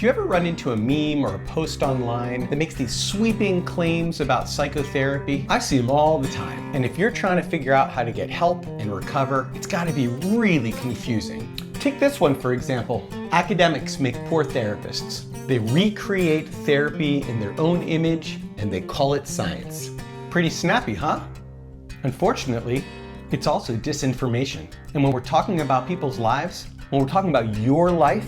Do you ever run into a meme or a post online that makes these sweeping claims about psychotherapy? I see them all the time. And if you're trying to figure out how to get help and recover, it's got to be really confusing. Take this one, for example. Academics make poor therapists. They recreate therapy in their own image and they call it science. Pretty snappy, huh? Unfortunately, it's also disinformation. And when we're talking about people's lives, when we're talking about your life,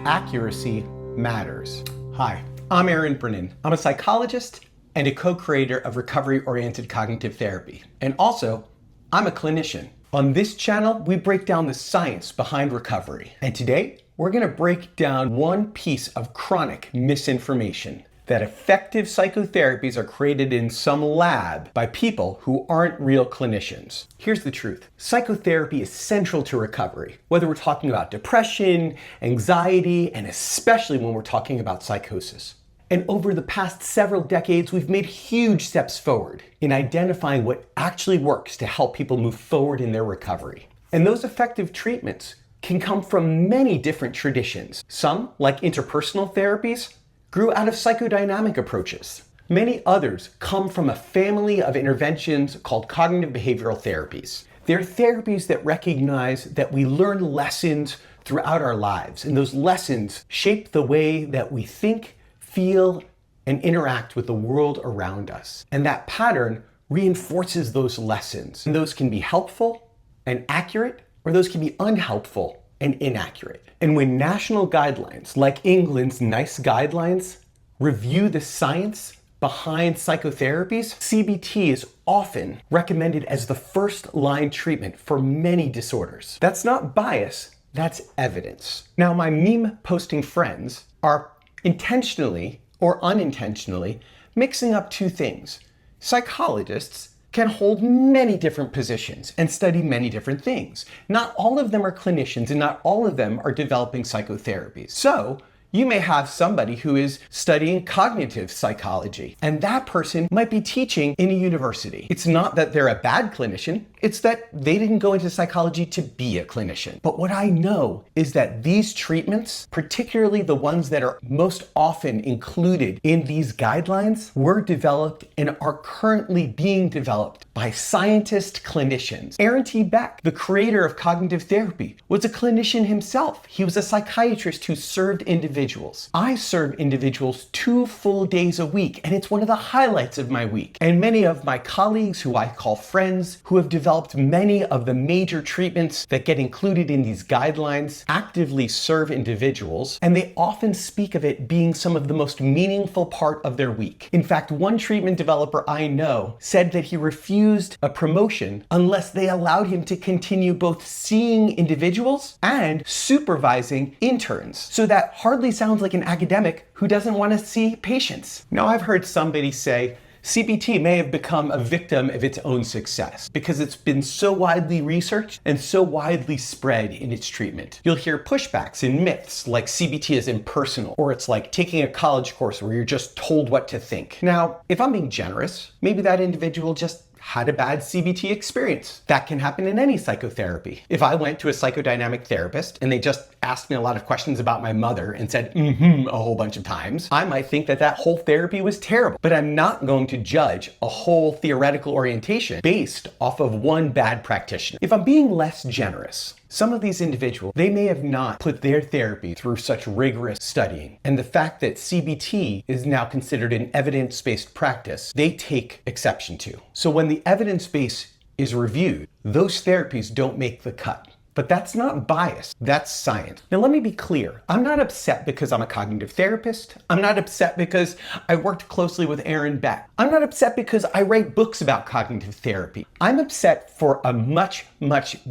accuracy matters. Hi, I'm Brinen. I'm a psychologist and a co-creator of recovery-oriented cognitive therapy. And also, I'm a clinician. On this channel, we break down the science behind recovery. And today, we're gonna break down one piece of chronic misinformation: that effective psychotherapies are created in some lab by people who aren't real clinicians. Here's the truth. Psychotherapy is central to recovery, whether we're talking about depression, anxiety, and especially when we're talking about psychosis. And over the past several decades, we've made huge steps forward in identifying what actually works to help people move forward in their recovery. And those effective treatments can come from many different traditions. Some, like interpersonal therapies, grew out of psychodynamic approaches. Many others come from a family of interventions called cognitive behavioral therapies. They're therapies that recognize that we learn lessons throughout our lives, and those lessons shape the way that we think, feel, and interact with the world around us. And that pattern reinforces those lessons. And those can be helpful and accurate, or those can be unhelpful and inaccurate. And when national guidelines, like England's NICE guidelines, review the science behind psychotherapies, CBT is often recommended as the first-line treatment for many disorders. That's not bias, that's evidence. Now, my meme posting friends are intentionally or unintentionally mixing up two things. Psychologists can hold many different positions and study many different things. Not all of them are clinicians and not all of them are developing psychotherapies. So you may have somebody who is studying cognitive psychology, and that person might be teaching in a university. It's not that they're a bad clinician, it's that they didn't go into psychology to be a clinician. But what I know is that these treatments, particularly the ones that are most often included in these guidelines, were developed and are currently being developed by scientist clinicians. Aaron T. Beck, the creator of cognitive therapy, was a clinician himself. He was a psychiatrist who served individuals. I serve individuals 2 full days a week, and it's one of the highlights of my week. And many of my colleagues, who I call friends, who have developed many of the major treatments that get included in these guidelines, actively serve individuals, and they often speak of it being some of the most meaningful part of their week. In fact, one treatment developer I know said that he refused a promotion unless they allowed him to continue both seeing individuals and supervising interns. So that hardly sounds like an academic who doesn't want to see patients. Now, I've heard somebody say, CBT may have become a victim of its own success because it's been so widely researched and so widely spread in its treatment. You'll hear pushbacks and myths like CBT is impersonal, or it's like taking a college course where you're just told what to think. Now, if I'm being generous, maybe that individual just had a bad CBT experience. That can happen in any psychotherapy. If I went to a psychodynamic therapist and they just asked me a lot of questions about my mother and said a whole bunch of times, I might think that that whole therapy was terrible. But I'm not going to judge a whole theoretical orientation based off of one bad practitioner. If I'm being less generous, some of these individuals, they may have not put their therapy through such rigorous studying. And the fact that CBT is now considered an evidence-based practice, they take exception to. So when the evidence base is reviewed, those therapies don't make the cut. But that's not bias, that's science. Now let me be clear, I'm not upset because I'm a cognitive therapist. I'm not upset because I worked closely with Aaron Beck. I'm not upset because I write books about cognitive therapy. I'm upset for a much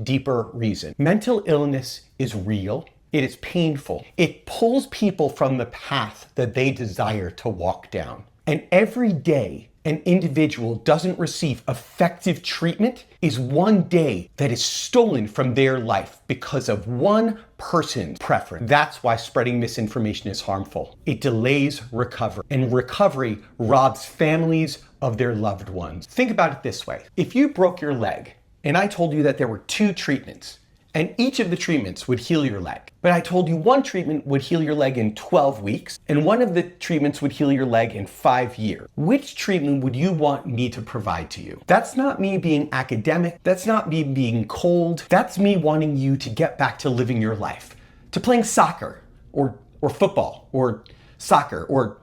deeper reason. Mental illness is real. It is painful. It pulls people from the path that they desire to walk down. And every day an individual doesn't receive effective treatment is one day that is stolen from their life because of one person's preference. That's why spreading misinformation is harmful. It delays recovery, and recovery robs families of their loved ones. Think about it this way. If you broke your leg and I told you that there were 2 treatments and each of the treatments would heal your leg. But I told you one treatment would heal your leg in 12 weeks, and one of the treatments would heal your leg in 5 years. Which treatment would you want me to provide to you? That's not me being academic. That's not me being cold. That's me wanting you to get back to living your life, to playing soccer or football or soccer or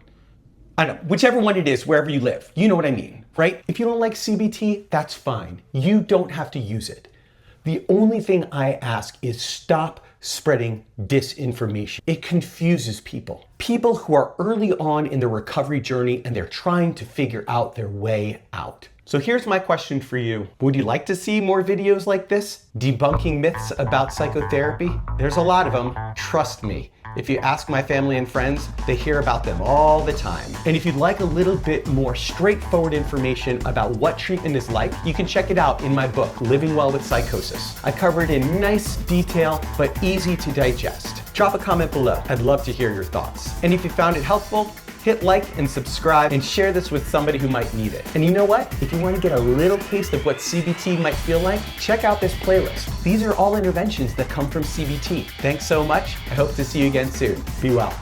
I don't know, whichever one it is, wherever you live. You know what I mean, right? If you don't like CBT, that's fine. You don't have to use it. The only thing I ask is stop spreading disinformation. It confuses people. People who are early on in their recovery journey and they're trying to figure out their way out. So here's my question for you. Would you like to see more videos like this? Debunking myths about psychotherapy? There's a lot of them, trust me. If you ask my family and friends, they hear about them all the time. And if you'd like a little bit more straightforward information about what treatment is like, you can check it out in my book, Living Well with Psychosis. I cover it in nice detail, but easy to digest. Drop a comment below. I'd love to hear your thoughts. And if you found it helpful, hit like and subscribe and share this with somebody who might need it. And you know what? If you want to get a little taste of what CBT might feel like, check out this playlist. These are all interventions that come from CBT. Thanks so much. I hope to see you again soon. Be well.